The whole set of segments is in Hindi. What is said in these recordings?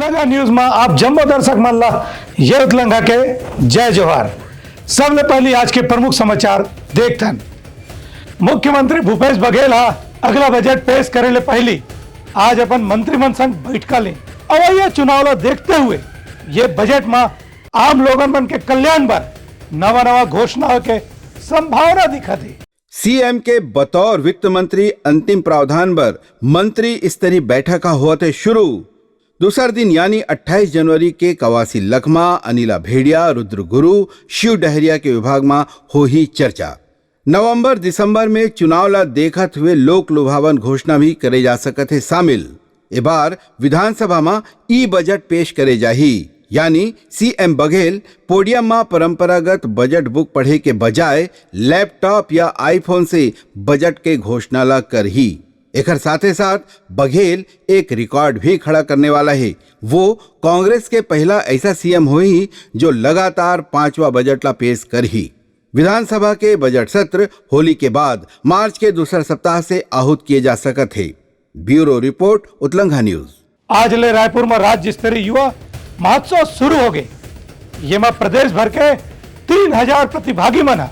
उतलंगा न्यूज में आप जम्मो दर्शक मल्ला ये उतलंगा के जय जोहार। सबसे पहले आज के प्रमुख समाचार देखथन। मुख्यमंत्री भूपेश बघेल अगला बजट पेश करे ले पहली आज अपन मंत्रिमंडल संग बैठका ले और ये चुनाव ला देखते हुए ये बजट में आम लोगन मन के कल्याण पर नवा नवा घोषणा के संभावना दिखा थी। सीएम के बतौर वित्त मंत्री अंतिम प्रावधान पर मंत्री स्तरीय बैठक होते शुरू। दूसरा दिन यानी 28 जनवरी के कवासी लखमा, अनिला भेड़िया, रुद्र गुरु, शिव डहरिया के विभाग में हो ही चर्चा। नवंबर दिसंबर में चुनाव ला देखत हुए लोक लुभावन घोषणा भी करे जा सकत है शामिल। ए बार विधानसभा में ई बजट पेश करे जाही, यानी सीएम बघेल पोडियम में परंपरागत बजट बुक पढ़े के बजाय लैपटॉप या आईफोन से बजट के घोषणा ला कर ही। एकर साथे साथ बघेल एक रिकॉर्ड भी खड़ा करने वाला है। वो कांग्रेस के पहला ऐसा सीएम हुई जो लगातार 5वां बजट ला पेश कर ही। विधानसभा के बजट सत्र होली के बाद मार्च के दूसरा सप्ताह से आहूत किए जा सकत है। ब्यूरो रिपोर्ट, उतलंगा न्यूज। आज ले रायपुर में राज्य स्तरीय युवा महोत्सव शुरू हो गए। ये में प्रदेश भर के 3000 प्रतिभागी मना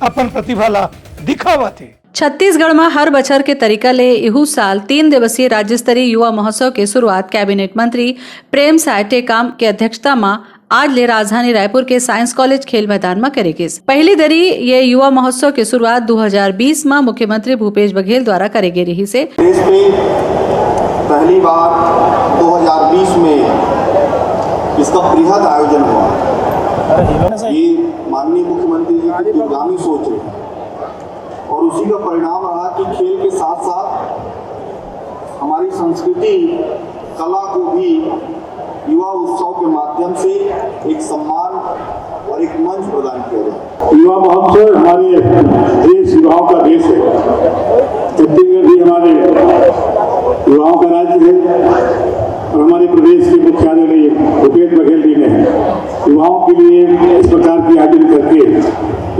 अपन प्रतिभा ला दिखावा थे। छत्तीसगढ़ में हर बछर के तरीका ले इहू साल 3 दिवसीय राज्य स्तरीय युवा महोत्सव के शुरुआत कैबिनेट मंत्री प्रेम साय टेकाम के अध्यक्षता में आज ले राजधानी रायपुर के साइंस कॉलेज खेल मैदान में करेगी। पहली दरी ये युवा महोत्सव की शुरुआत 2020 में मुख्यमंत्री भूपेश बघेल द्वारा करेगी रही से। देश में पहली बार 2020 में इसका बृहद आयोजन हुआ। ये माननीय मुख्यमंत्री जी की दूरगामी सोच है और उसी का परिणाम रहा कि खेल के साथ साथ हमारी संस्कृति कला को भी युवा उत्सव के माध्यम से एक सम्मान और एक मंच प्रदान किया जाए। युवा महोत्सव हमारे देश युवाओं का देश है। छत्तीसगढ़ भी हमारे युवाओं का राज्य है और हमारे प्रदेश के मुख्यालय भूपेश बघेल जी ने युवाओं के लिए इस प्रकार की आयोजन करके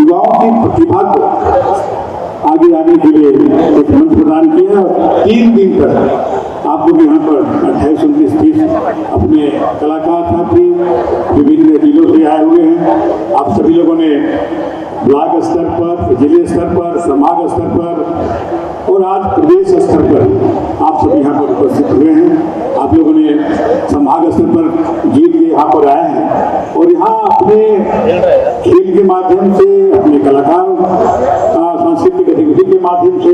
युवाओं की प्रतिभा को आगे आने के लिए एक मंच प्रदान किया। 3 दिन तक आप लोग यहाँ पर 28, 29, 30 अपने कलाकार साथी विभिन्न जिलों से आए हुए हैं। आप सभी लोगों ने ब्लॉक स्तर पर, जिले स्तर पर, संभाग स्तर पर और आज प्रदेश स्तर पर आप सभी यहाँ पर उपस्थित हुए हैं। आप लोगों ने संभाग स्तर पर जीत के यहाँ पर आए हैं और यहाँ अपने खेल के माध्यम से, अपने कलाकार सांस्कृतिक गतिविधि के माध्यम से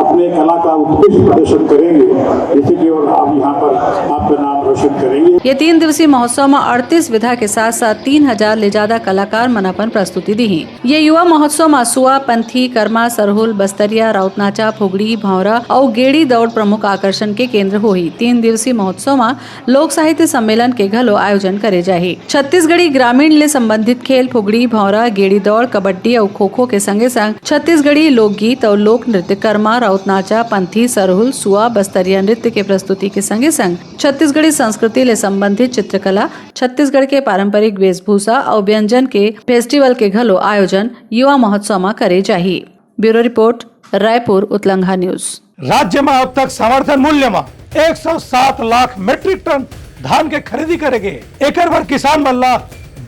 अपने कला का उत्कृष्ट प्रदर्शन करेंगे, जिससे कि आप यहाँ पर आपका नाम रोशन करेंगे। ये 3 दिवसीय महोत्सव में 38 विधा के साथ साथ 3000 ले ज्यादा कलाकार मनापन प्रस्तुति दी। ये युवा महोत्सव में सुआ, पंथी, कर्मा, सरहुल, बस्तरिया, राउतनाचा, फुगड़ी, भौरा और गेड़ी दौड़ प्रमुख आकर्षण के केंद्र हुई। 3 दिवसीय महोत्सव में लोक साहित्य सम्मेलन के घलो आयोजन करे जाही। छत्तीसगढ़ी ग्रामीण ले संबंधित खेल फुगड़ी, भौरा, गेड़ी दौड़, कबड्डी और खो खो के संगे संग छत्तीसगढ़ी लोकगीत और लोक नृत्य, कर्मा, राउतनाचा, पंथी, सरहुल, सुआ, बस्तरिया नृत्य के प्रस्तुति के संगे संग छत्तीसगढ़ी संस्कृति ले संबंधित चित्रकला, छत्तीसगढ़ के पारंपरिक वेशभूषा और व्यंजन के फेस्टिवल के घलो आयोजन युवा महोत्सव में करे जाही। ब्यूरो रिपोर्ट, रायपुर, उतलंगा न्यूज। राज्य में अब तक समर्थन मूल्य में 107 लाख मीट्रिक टन धान के खरीदी करेंगे। एक बार किसान मल्ला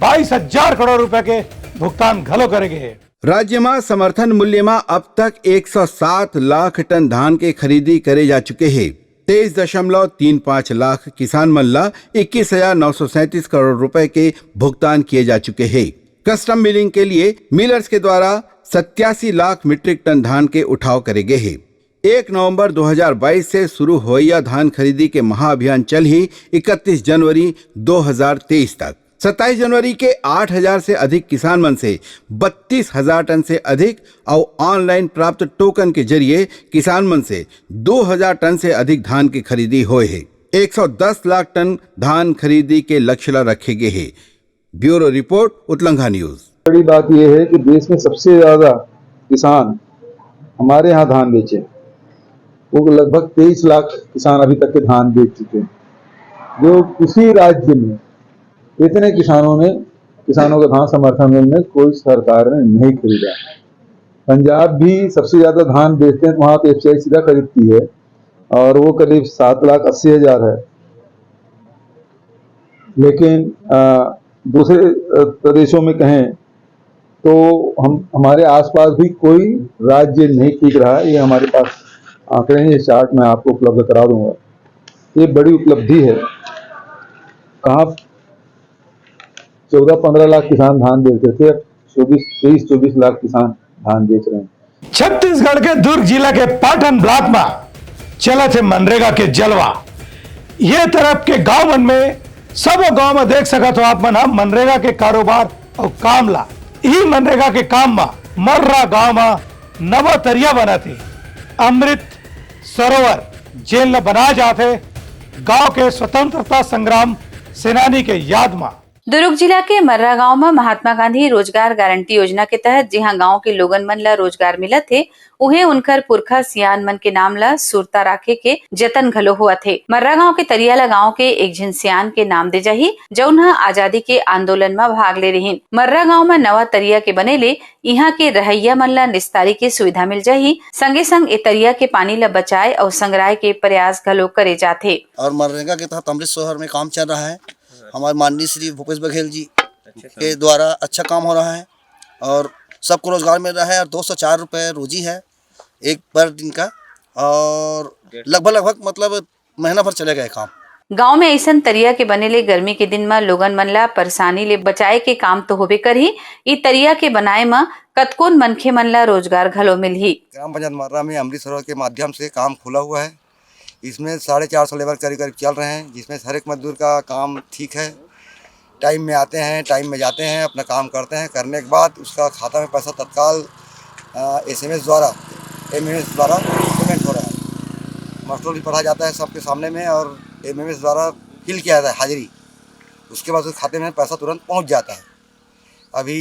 22,000 करोड़ रुपए के भुगतान घलो करेंगे। राज्य में समर्थन मूल्य में अब तक 107 लाख टन धान के खरीदी करे जा चुके हैं। 23.35 लाख किसान मल्ला 21,937 करोड़ रुपए के भुगतान किए जा चुके हैं। कस्टम मिलिंग के लिए मिलर्स के द्वारा 87 लाख मीट्रिक टन धान के उठाव करे गए हैं। 1 नवंबर 2022 से शुरू हुआ धान खरीदी के महाअभियान चल ही 31 जनवरी 2023 तक। 27 जनवरी के 8,000 से अधिक किसान मन से 32,000 टन से अधिक और ऑनलाइन प्राप्त टोकन के जरिए किसान मन से 2,000 टन से अधिक धान की खरीदी हुए है। 110 लाख टन धान खरीदी के लक्ष्य रखे गए हैं। ब्यूरो रिपोर्ट, उतलंगा न्यूज। बड़ी बात यह है कि देश में सबसे ज्यादा किसान हमारे यहाँ धान बेचे। वो लगभग 23 लाख किसान अभी तक के धान बेच चुके हैं। जो किसी राज्य में इतने किसानों का धान समर्थन मूल्य में कोई सरकार ने नहीं खरीदा। पंजाब भी सबसे ज्यादा धान बेचते हैं, वहां पे एफसीआई सीधा खरीदती है और वो करीब 7,80,000 है। लेकिन दूसरे प्रदेशों में कहें तो हमारे आसपास भी कोई राज्य नहीं टिक रहा है। ये हमारे पास आंकड़े हैं, ये चार्ट मैं आपको उपलब्ध करा दूंगा। ये बड़ी उपलब्धि है। कहाँ 14-15 लाख किसान धान बेचते थे, अब 23-24 लाख किसान धान बेच रहे हैं। छत्तीसगढ़ के दुर्ग जिला के पाटन ब्लॉक में चला थे मनरेगा के जलवा। ये तरफ के गांव मन में सब गांव में देख सका तो आप मन हम मनरेगा के कारोबार और काम ला ही मनरेगा के काम में मर्रा गांव में नवा तरिया बना थे। अमृत सरोवर जेल न बना जाते गांव के स्वतंत्रता संग्राम सेनानी के याद में। दुर्ग जिला के मर्रा गांव में महात्मा गांधी रोजगार गारंटी योजना के तहत जहां गांव के लोगन मन ला रोजगार मिला थे, उहे उनकर पुरखा सियान मन के नाम ला सुरता राखे के जतन घलो हुआ थे। मर्रा गांव के तरियाला गांव के एक झन सियान के नाम दे जाही, जौन आजादी के आंदोलन में भाग ले रही। मर्रा गांव में नवा तरिया के बनेले यहाँ के रहैया मन ला निस्तारी के सुविधा मिल जाही। संगे संग ए तरिया के पानी ला बचाए और संग्रह के प्रयास घलो करे जाथे। और मनरेगा के तहत अमृत शहर में काम चल रहा है। हमारे माननीय श्री भूपेश बघेल जी के द्वारा अच्छा काम हो रहा है और सबको रोजगार मिल रहा है और 204 रुपये रोजी है एक पर दिन का, और लगभग मतलब महीना भर चलेगा काम। गांव में ऐसा तरिया के बनेले गर्मी के दिन में लोगन मन ला परेशानी ले बचाए के काम तो होबे करही। ई तरिया के बनाए में कतकोन मनखे मन ला रोजगार घलो मिलही। ग्राम पंचायत मर्रा में अमृत सरोवर के माध्यम से काम खुला हुआ है। इसमें 450 लेबर करीब चल रहे हैं, जिसमें हर एक मजदूर का काम ठीक है। टाइम में आते हैं, टाइम में जाते हैं, अपना काम करते हैं। करने के बाद उसका खाता में पैसा तत्काल SMS द्वारा MMS द्वारा पेमेंट हो रहा है। मास्टर भी पढ़ा जाता है सबके सामने में और MMS द्वारा फिल किया जाता है हाजिरी। उसके बाद उस खाते में पैसा तुरंत पहुंच जाता है। अभी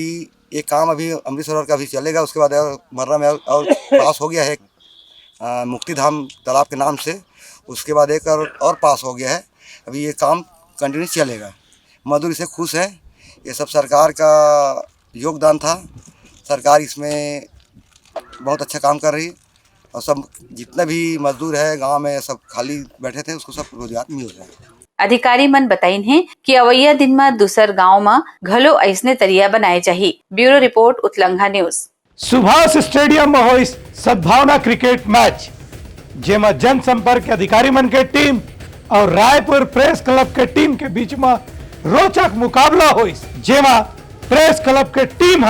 ये काम अभी अमृत सरोवर का भी चलेगा। उसके बाद मर्रा में और पास हो गया है मुक्ति धाम तालाब के नाम से। उसके बाद एक और पास हो गया है। अभी ये काम कंटिन्यू चलेगा। मजदूर इससे खुश है। ये सब सरकार का योगदान था। सरकार इसमें बहुत अच्छा काम कर रही है और सब जितने भी मजदूर है गांव में सब खाली बैठे थे, उसको सब रोजगार मिल रहा है। अधिकारी मन बताइन है कि अवैया दिन में दूसर गांव में घलो ऐसने तरिया बनाए चाहिए। ब्यूरो रिपोर्ट उतलंघा न्यूज। सुभाष स्टेडियम में हुई सद्भावना क्रिकेट मैच, जेमा जनसंपर्क अधिकारी मन के टीम और रायपुर प्रेस क्लब के टीम के बीच में रोचक मुकाबला हुई, जेमा प्रेस क्लब के टीम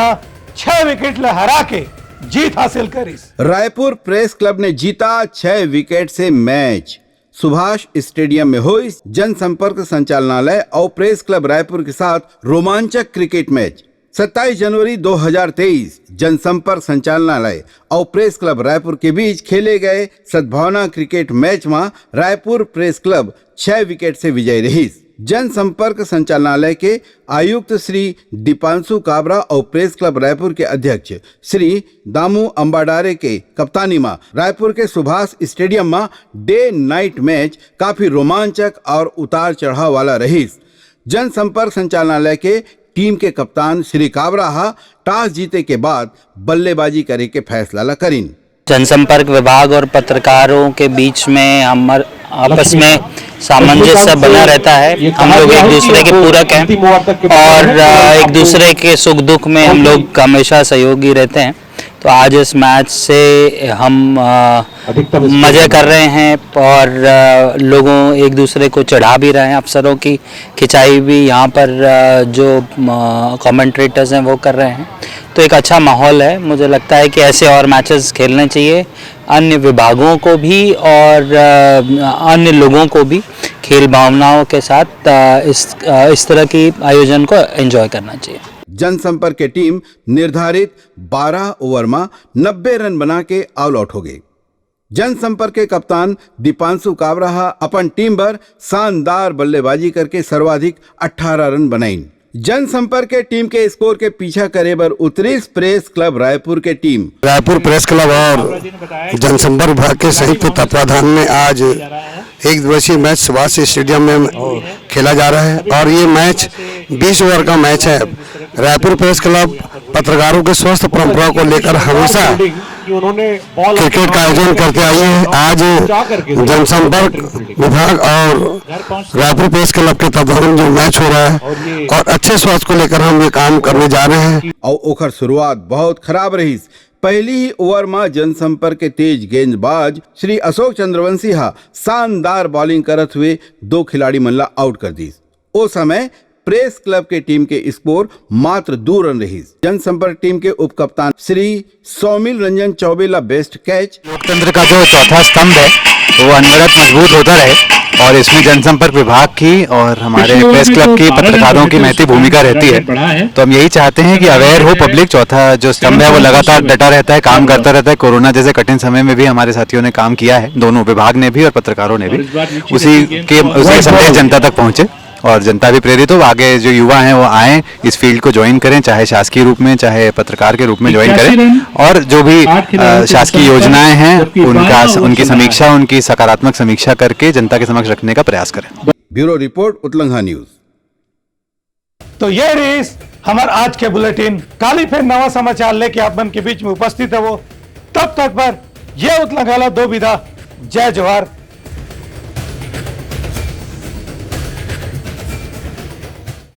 6 विकेट ले हरा के जीत हासिल करी। रायपुर प्रेस क्लब ने जीता 6 विकेट से मैच। सुभाष स्टेडियम में हुई जनसंपर्क संचालनालय और प्रेस क्लब रायपुर के साथ रोमांचक क्रिकेट मैच। 27 जनवरी 2023 जनसंपर्क संचालनालय और प्रेस क्लब रायपुर के बीच खेले गए सद्भावना क्रिकेट मैच में रायपुर प्रेस क्लब 6 विकेट से विजयी रही। जनसंपर्क संचालनालय के आयुक्त श्री दीपांशु काबरा और प्रेस क्लब रायपुर के अध्यक्ष श्री दामू अंबाडारे के कप्तानी में रायपुर के सुभाष स्टेडियम में डे नाइट मैच काफी रोमांचक और उतार चढ़ाव वाला रही। जनसंपर्क संचालनालय के टीम के कप्तान श्री काबरा टॉस जीते के बाद बल्लेबाजी करे के फैसला ला करीन। जनसंपर्क विभाग और पत्रकारों के बीच में हमारे आपस में सामंजस्य बना रहता है। हम लोग एक दूसरे के पूरक हैं और एक दूसरे के सुख दुख में हम लोग हमेशा सहयोगी रहते हैं। तो आज इस मैच से हम मज़े कर रहे हैं और लोगों एक दूसरे को चढ़ा भी रहे हैं। अफसरों की खिंचाई भी यहाँ पर जो कमेंट्रेटर्स हैं वो कर रहे हैं। तो एक अच्छा माहौल है। मुझे लगता है कि ऐसे और मैचेस खेलने चाहिए। अन्य विभागों को भी और अन्य लोगों को भी खेल भावनाओं के साथ इस तरह की आयोजन को एंजॉय करना चाहिए। जनसंपर्क की टीम निर्धारित 12 ओवर में 90 रन बना के ऑल आउट हो गई। जनसंपर्क के कप्तान दीपांशु काबरा अपन टीम पर शानदार बल्लेबाजी करके सर्वाधिक 18 रन बनाई। जनसंपर्क के टीम के स्कोर के पीछा करे बर उतरी प्रेस क्लब रायपुर के टीम। रायपुर प्रेस क्लब और जनसंपर्क विभाग के संयुक्त तत्वाधान में आज एक दिवसीय मैच सुभाष स्टेडियम में खेला जा रहा है और ये मैच 20 ओवर का मैच है। रायपुर प्रेस क्लब पत्रकारों के स्वस्थ परंपरा को लेकर हमेशा क्रिकेट का आयोजन करके आई है। आज जनसंपर्क विभाग और रायपुर प्रेस क्लब के तत्वाधान जो मैच हो रहा है और अच्छे स्वास्थ्य को लेकर हम ये काम करने जा रहे हैं। और ओखर शुरुआत बहुत खराब रही। पहली ही ओवर में जनसंपर्क के तेज गेंदबाज श्री अशोक चंद्रवंशी शानदार बॉलिंग करत हुए 2 खिलाड़ी मन ला आउट कर दी। ओ समय प्रेस क्लब के टीम के स्कोर मात्र 2 रन रही। जनसंपर्क टीम के उप कप्तान श्री सौमिल रंजन चौबे ला बेस्ट कैच। लोकतंत्र का जो चौथा स्तंभ है वो अनवरत मजबूत होता रहे और इसमें जनसंपर्क विभाग की और हमारे प्रेस क्लब की पत्रकारों की महती भूमिका रहती है। तो हम यही चाहते हैं कि अवेयर हो पब्लिक। चौथा जो स्तंभ है वो लगातार डटा रहता है, काम करता रहता है। कोरोना जैसे कठिन समय में भी हमारे साथियों ने काम किया है, दोनों विभाग ने भी और पत्रकारों ने भी। उसी संदेश जनता तक पहुंचे और जनता भी प्रेरित हो। आगे जो युवा हैं वो आए, इस फील्ड को ज्वाइन करें, चाहे शासकीय रूप में चाहे पत्रकार के रूप में ज्वाइन करें और जो भी शासकीय योजनाएं हैं उनकी समीक्षा, उनकी सकारात्मक समीक्षा करके जनता के समक्ष रखने का प्रयास करें। ब्यूरो रिपोर्ट उतलंघा न्यूज। तो ये रही हमारे आज के बुलेटिन। काली फिर नवा समाचार लेके आप मन के बीच में उपस्थित है वो। तब तक पर ये उतलंघाला दो विदा। जय जवाहर।